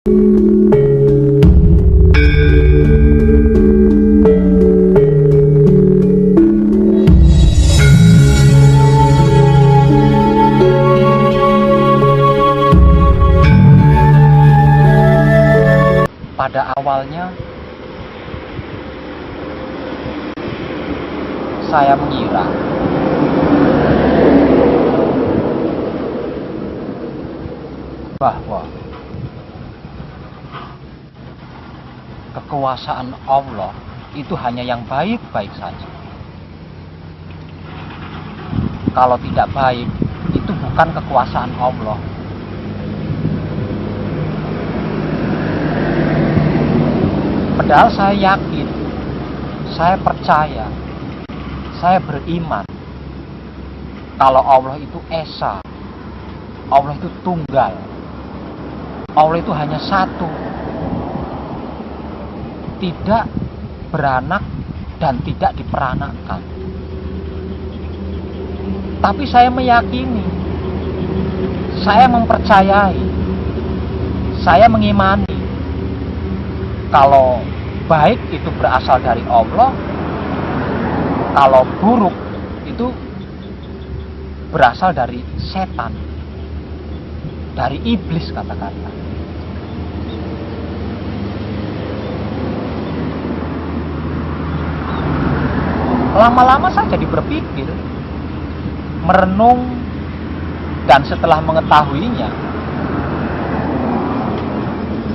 Pada awalnya saya mengira bahwa kekuasaan Allah itu hanya yang baik-baik saja. Kalau tidak baik, itu bukan kekuasaan Allah. Padahal saya yakin, saya percaya, saya beriman kalau Allah itu esa, Allah itu tunggal, Allah itu hanya satu, tidak beranak dan tidak diperanakkan. Tapi saya meyakini, saya mempercayai, saya mengimani kalau baik itu berasal dari Allah, kalau buruk itu berasal dari setan, dari iblis kata-kata. Lama-lama saya jadi berpikir, merenung, dan setelah mengetahuinya,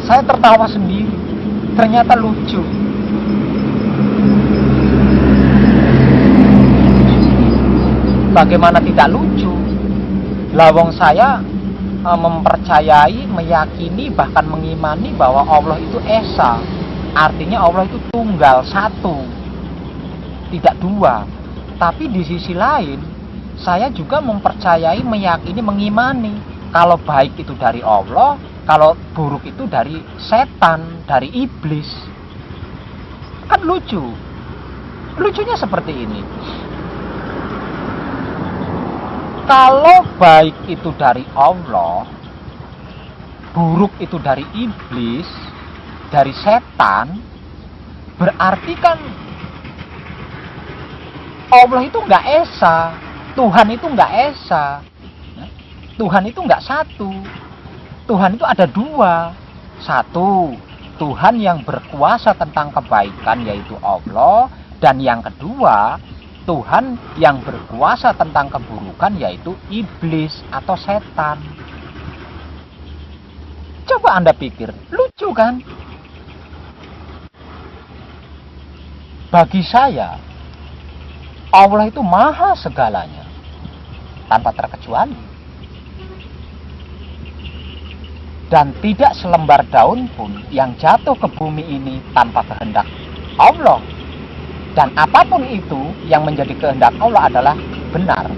saya tertawa sendiri. Ternyata lucu. Bagaimana tidak lucu? Lawang saya mempercayai, meyakini, bahkan mengimani bahwa Allah itu esa. Artinya Allah itu tunggal, satu, tidak dua. Tapi di sisi lain, saya juga mempercayai, meyakini, mengimani kalau baik itu dari Allah, kalau buruk itu dari setan, dari iblis. Kan lucu. Lucunya seperti ini. Kalau baik itu dari Allah, buruk itu dari iblis, dari setan, berarti kan Allah itu nggak esa, Tuhan itu nggak esa, Tuhan itu nggak satu. Tuhan itu ada dua. Satu, Tuhan yang berkuasa tentang kebaikan yaitu Allah. Dan yang kedua, Tuhan yang berkuasa tentang keburukan yaitu iblis atau setan. Coba Anda pikir, lucu kan? Bagi saya, Allah itu maha segalanya, tanpa terkecuali. Dan tidak selembar daun pun yang jatuh ke bumi ini tanpa kehendak Allah. Dan apapun itu yang menjadi kehendak Allah adalah benar.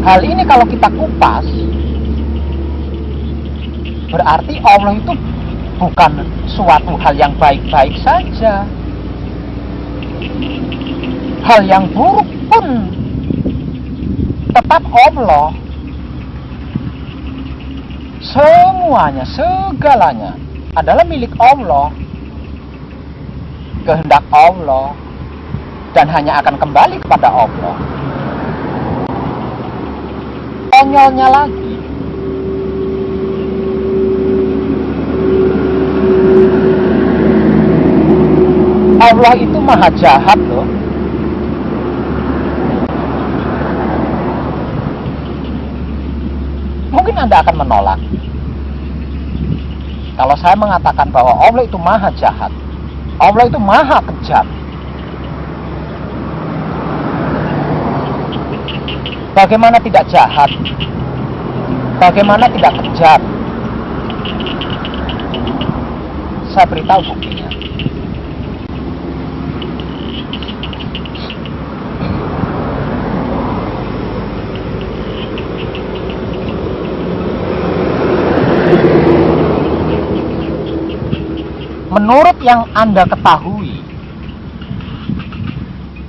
Hal ini kalau kita kupas, berarti Allah itu bukan suatu hal yang baik-baik saja. Hal yang buruk pun tetap Allah. Semuanya, segalanya adalah milik Allah, kehendak Allah, dan hanya akan kembali kepada Allah. Konyolnya lagi, Allah itu maha jahat loh. Mungkin Anda akan menolak kalau saya mengatakan bahwa Allah itu maha jahat, Allah itu maha kejam. Bagaimana tidak jahat? Bagaimana tidak kejam? Saya beritahu buktinya. Menurut yang Anda ketahui,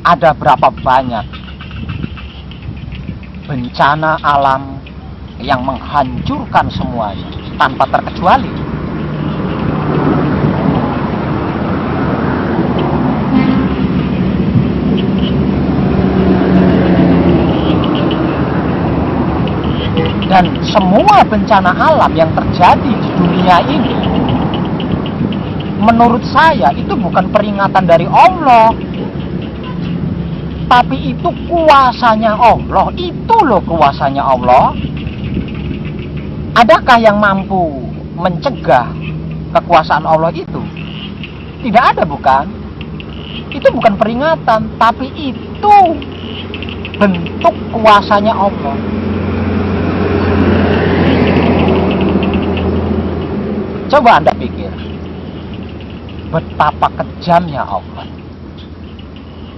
ada berapa banyak bencana alam yang menghancurkan semuanya tanpa terkecuali. Dan semua bencana alam yang terjadi di dunia ini, menurut saya itu bukan peringatan dari Allah, tapi itu kuasanya Allah. Itu loh kuasanya Allah. Adakah yang mampu mencegah kekuasaan Allah itu? Tidak ada, bukan? Itu bukan peringatan, tapi itu bentuk kuasanya Allah. Coba Anda pikir, betapa kejamnya Allah,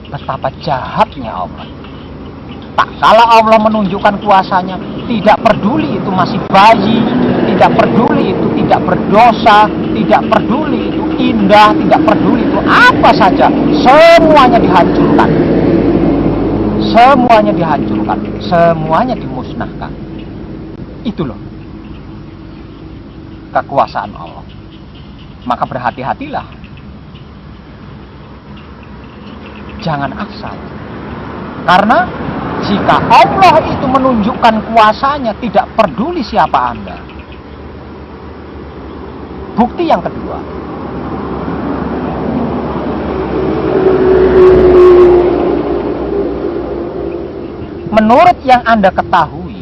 betapa jahatnya Allah. Tak kala Allah menunjukkan kuasanya, tidak peduli itu masih bayi, tidak peduli itu tidak berdosa, tidak peduli itu indah, tidak peduli itu apa saja, semuanya dihancurkan. Semuanya dihancurkan, semuanya dimusnahkan. Itu loh kekuasaan Allah. Maka berhati-hatilah, jangan asal. Karena jika Allah itu menunjukkan kuasanya, tidak peduli siapa Anda. Bukti yang kedua, menurut yang Anda ketahui,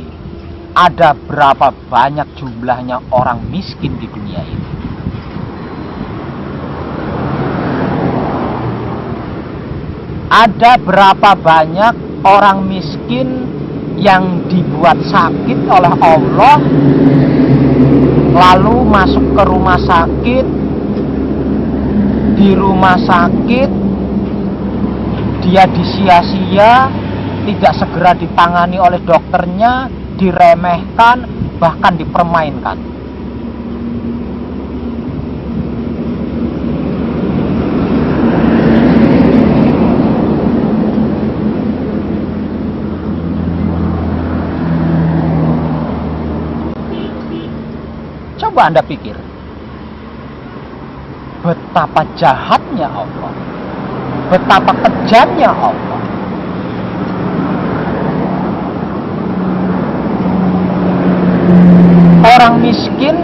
ada berapa banyak jumlahnya orang miskin di dunia ini? Ada berapa banyak orang miskin yang dibuat sakit oleh Allah, lalu masuk ke rumah sakit, di rumah sakit dia disia-sia, tidak segera ditangani oleh dokternya, diremehkan, bahkan dipermainkan. Coba Anda pikir, betapa jahatnya Allah, betapa kejamnya Allah. Orang miskin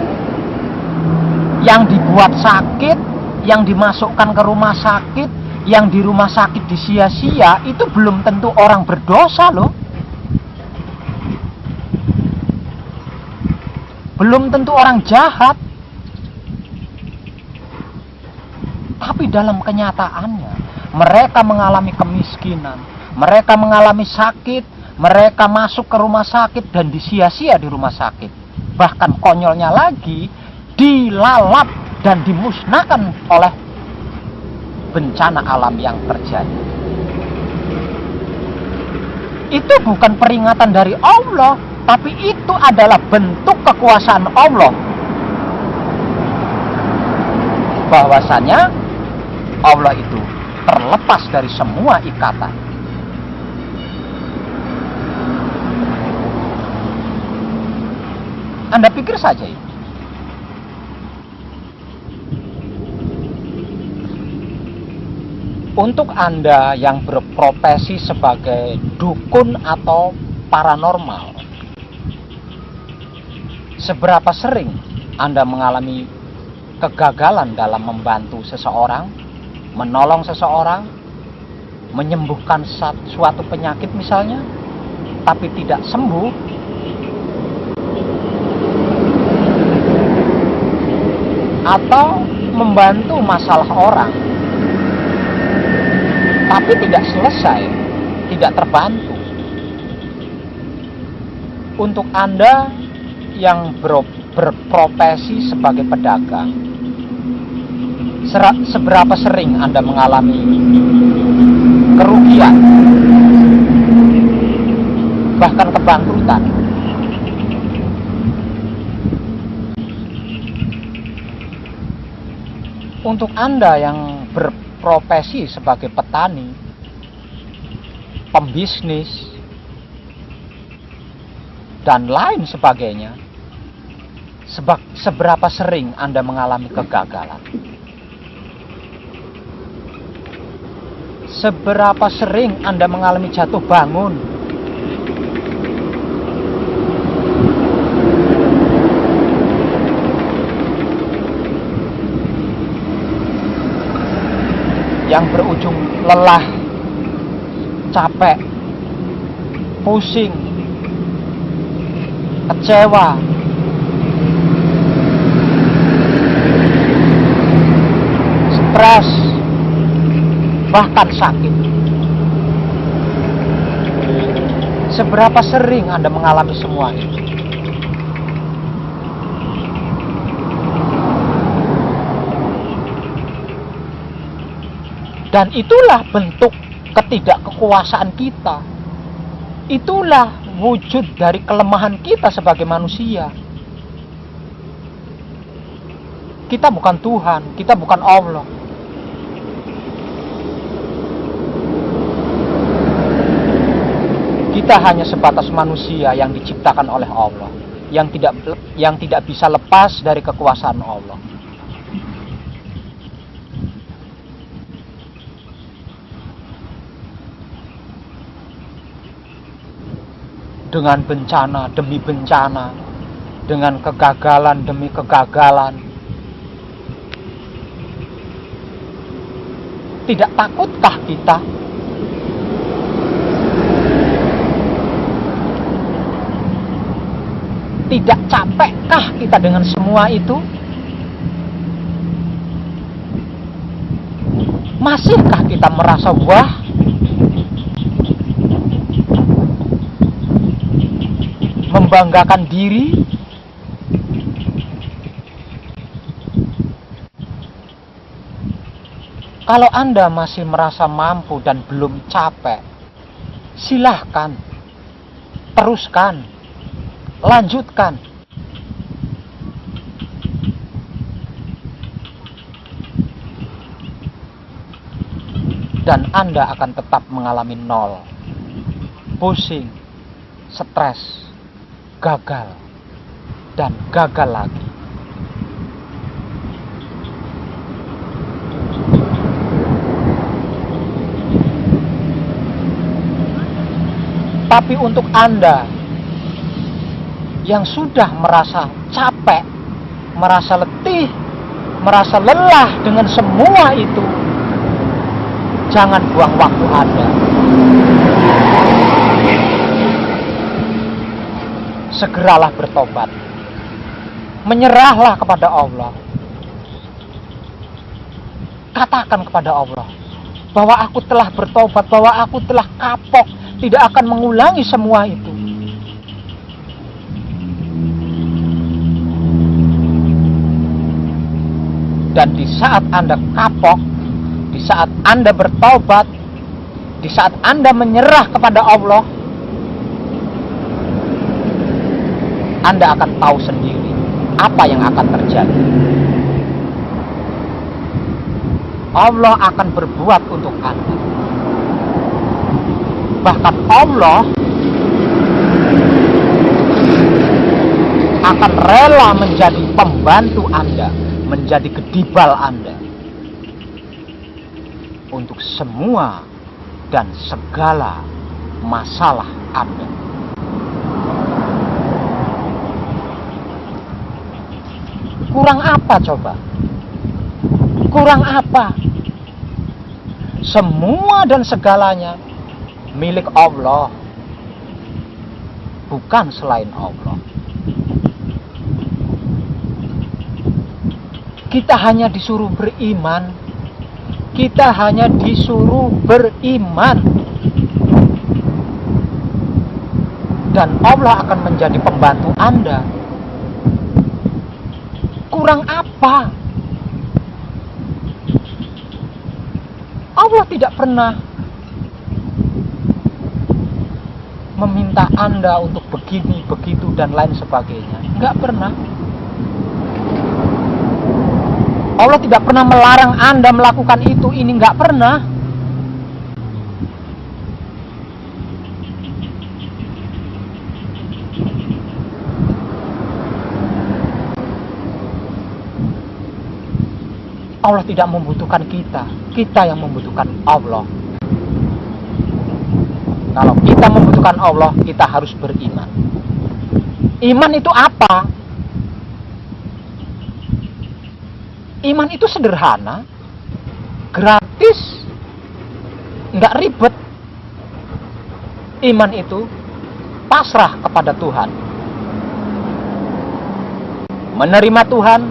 yang dibuat sakit, yang dimasukkan ke rumah sakit, yang di rumah sakit disia-sia, itu belum tentu orang berdosa loh. Belum tentu orang jahat. Tapi dalam kenyataannya, mereka mengalami kemiskinan, mereka mengalami sakit, mereka masuk ke rumah sakit dan disia-sia di rumah sakit. Bahkan konyolnya lagi, dilalap dan dimusnahkan oleh bencana alam yang terjadi. Itu bukan peringatan dari Allah, tapi itu adalah bentuk kekuasaan Allah. Bahwasanya Allah itu terlepas dari semua ikatan. Anda pikir saja ini. Untuk Anda yang berprofesi sebagai dukun atau paranormal, seberapa sering Anda mengalami kegagalan dalam membantu seseorang, menolong seseorang, menyembuhkan suatu penyakit misalnya, tapi tidak sembuh? Atau membantu masalah orang, tapi tidak selesai, tidak terbantu. Untuk Anda yang berprofesi sebagai pedagang, seberapa sering Anda mengalami kerugian, bahkan kebangkrutan? Untuk Anda yang berprofesi sebagai petani, pembisnis, dan lain sebagainya. Seberapa sering Anda mengalami kegagalan? Seberapa sering Anda mengalami jatuh bangun? Yang berujung lelah, capek, pusing, kecewa, stres, bahkan sakit. Seberapa sering Anda mengalami semua itu? Dan itulah bentuk ketidakkekuasaan kita. Itulah wujud dari kelemahan kita sebagai manusia. Kita bukan Tuhan, kita bukan Allah. Kita hanya sebatas manusia yang diciptakan oleh Allah, yang tidak bisa lepas dari kekuasaan Allah. Dengan bencana demi bencana, dengan kegagalan demi kegagalan, tidak takutkah kita? Tidak capekkah kita dengan semua itu? Masihkah kita merasa wah, membanggakan diri? Kalau Anda masih merasa mampu dan belum capek, silahkan, teruskan, lanjutkan. Dan Anda akan tetap mengalami nol, pusing, stres, gagal, dan gagal lagi. Tapi untuk Anda yang sudah merasa capek, merasa letih, merasa lelah dengan semua itu, jangan buang waktu Anda. Segeralah bertobat. Menyerahlah kepada Allah. Katakan kepada Allah bahwa aku telah bertobat, bahwa aku telah kapok, tidak akan mengulangi semua itu. Dan di saat Anda kapok, di saat Anda bertobat, di saat Anda menyerah kepada Allah, Anda akan tahu sendiri apa yang akan terjadi. Allah akan berbuat untuk Anda. Bahkan Allah akan rela menjadi pembantu Anda, menjadi kedibal Anda untuk semua dan segala masalah Anda. Kurang apa coba? Kurang apa? Semua dan segalanya milik Allah, bukan selain Allah. Kita hanya disuruh beriman. Kita hanya disuruh beriman. Dan Allah akan menjadi pembantu Anda. Kurang apa? Allah tidak pernah meminta Anda untuk begini, begitu, dan lain sebagainya. Enggak pernah. Allah tidak pernah melarang Anda melakukan itu, ini, enggak pernah. Allah tidak membutuhkan kita, kita yang membutuhkan Allah. Kalau kita membutuhkan Allah, kita harus beriman. Iman itu apa? Iman itu sederhana, gratis, nggak ribet. Iman itu pasrah kepada Tuhan, menerima Tuhan,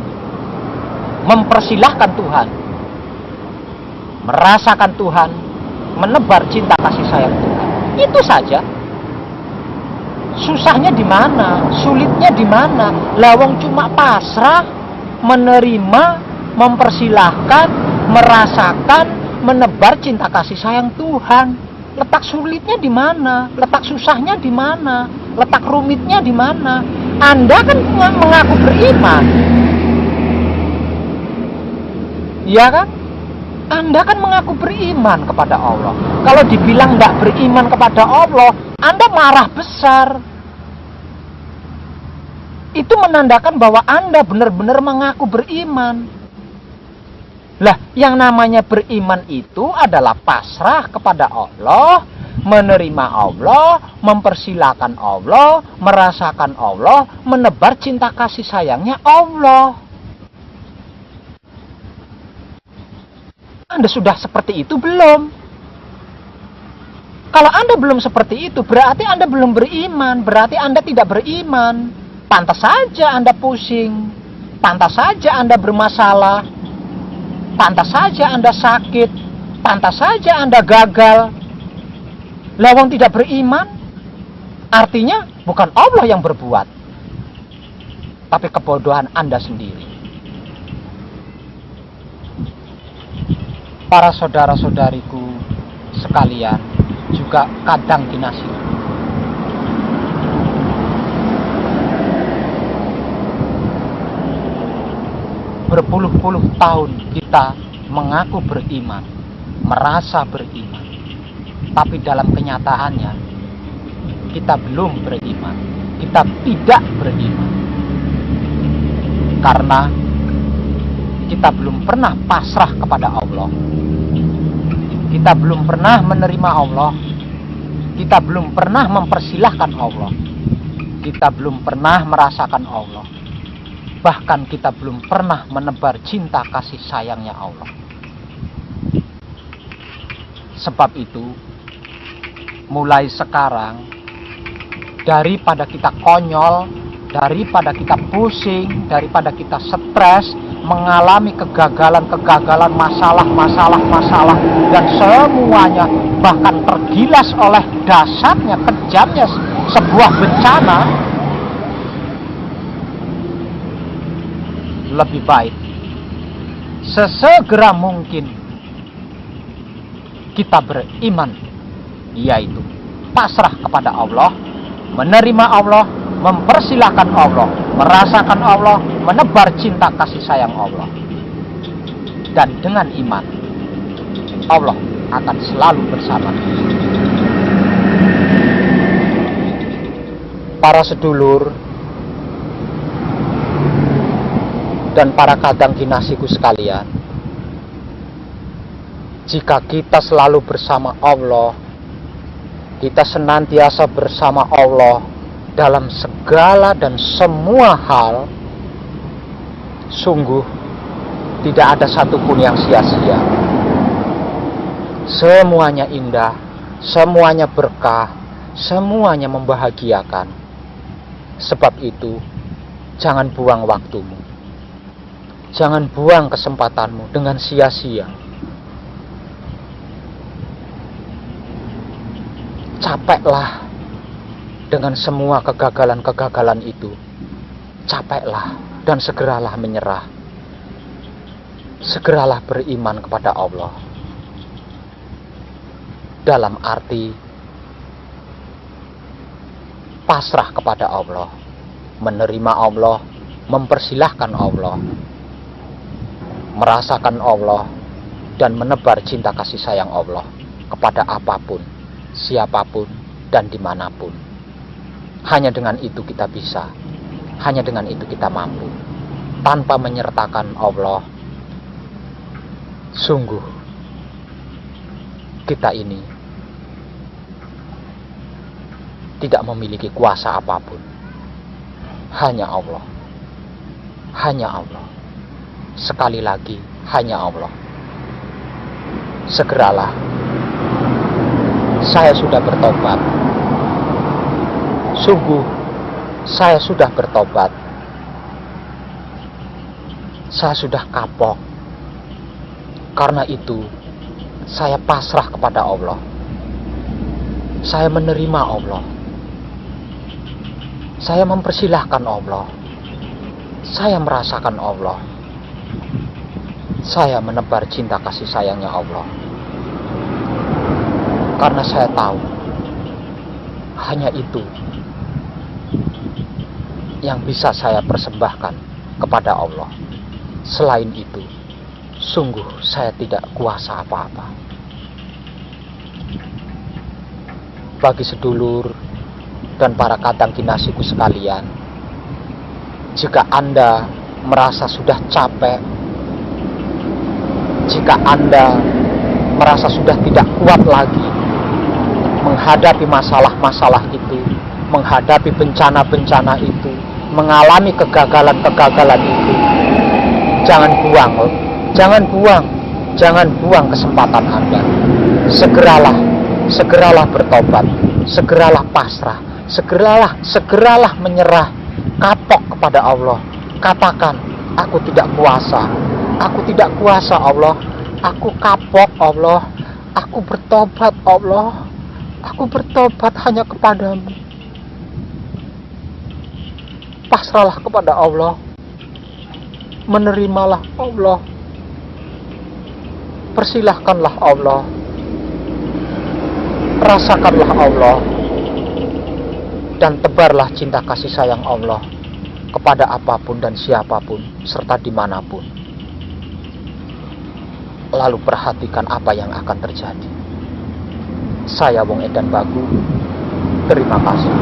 mempersilahkan Tuhan, merasakan Tuhan, menebar cinta kasih sayang Tuhan. Itu saja. Susahnya di mana? Sulitnya di mana? Lawang cuma pasrah, menerima, mempersilahkan, merasakan, menebar cinta kasih sayang Tuhan. Letak sulitnya di mana? Letak susahnya di mana? Letak rumitnya di mana? Anda kan mengaku beriman. Iya kan? Anda kan mengaku beriman kepada Allah. Kalau dibilang tidak beriman kepada Allah, Anda marah besar. Itu menandakan bahwa Anda benar-benar mengaku beriman. Lah, yang namanya beriman itu adalah pasrah kepada Allah, menerima Allah, mempersilahkan Allah, merasakan Allah, menebar cinta kasih sayangnya Allah. Anda sudah seperti itu belum? Kalau Anda belum seperti itu, berarti Anda belum beriman, berarti Anda tidak beriman. Pantas saja Anda pusing, pantas saja Anda bermasalah, pantas saja Anda sakit, pantas saja Anda gagal. Lawang tidak beriman, artinya bukan Allah yang berbuat, tapi kebodohan Anda sendiri. Para saudara-saudariku sekalian, juga kadang dinasih. Berpuluh-puluh tahun kita mengaku beriman, merasa beriman, tapi dalam kenyataannya kita belum beriman, kita tidak beriman. Karena kita belum pernah pasrah kepada Allah. Kita belum pernah menerima Allah. Kita belum pernah mempersilahkan Allah. Kita belum pernah merasakan Allah. Bahkan kita belum pernah menebar cinta kasih sayangnya Allah. Sebab itu, mulai sekarang, daripada kita konyol, daripada kita pusing, daripada kita stres, mengalami kegagalan-kegagalan, masalah-masalah, dan semuanya bahkan tergilas oleh dahsyatnya, kejamnya sebuah bencana, lebih baik sesegera mungkin kita beriman, yaitu pasrah kepada Allah, menerima Allah, mempersilahkan Allah, merasakan Allah, menebar cinta kasih sayang Allah. Dan dengan iman, Allah akan selalu bersama kita. Para sedulur dan para kadang dinasiku sekalian, jika kita selalu bersama Allah, kita senantiasa bersama Allah dalam segala dan semua hal, sungguh tidak ada satupun yang sia-sia. Semuanya indah, semuanya berkah, semuanya membahagiakan. Sebab itu, jangan buang waktumu, jangan buang kesempatanmu dengan sia-sia. Capeklah dengan semua kegagalan-kegagalan itu. Capeklah dan segeralah menyerah. Segeralah beriman kepada Allah. Dalam arti pasrah kepada Allah, menerima Allah, mempersilahkan Allah, merasakan Allah, dan menebar cinta kasih sayang Allah kepada apapun, siapapun, dan dimanapun. Hanya dengan itu kita bisa, hanya dengan itu kita mampu. Tanpa menyertakan Allah, Sungguh, kita ini tidak memiliki kuasa apapun. Hanya Allah. Hanya Allah. Sekali lagi, hanya Allah. Segeralah. Saya sudah bertobat. Sungguh, saya sudah bertobat. Saya sudah kapok. Karena itu, saya pasrah kepada Allah. Saya menerima Allah. Saya mempersilahkan Allah. Saya merasakan Allah. Saya menebar cinta kasih sayangnya Allah. Karena saya tahu, hanya itu yang bisa saya persembahkan kepada Allah. Selain itu, sungguh saya tidak kuasa apa-apa. Bagi sedulur dan para kadang kinasiku sekalian, jika Anda merasa sudah capek, jika Anda merasa sudah tidak kuat lagi menghadapi masalah-masalah itu, menghadapi bencana-bencana itu, mengalami kegagalan-kegagalan itu, jangan buang kesempatan Anda. Segeralah bertobat, segeralah pasrah, segeralah menyerah, kapok kepada Allah. Katakan, aku tidak kuasa Allah, aku kapok Allah, aku bertobat Allah, aku bertobat hanya kepadamu. Pasrahlah kepada Allah, menerimalah Allah, persilahkanlah Allah, rasakanlah Allah, dan tebarlah cinta kasih sayang Allah kepada apapun dan siapapun serta dimanapun. Lalu perhatikan apa yang akan terjadi. Saya Wong Edan Bagu, terima kasih.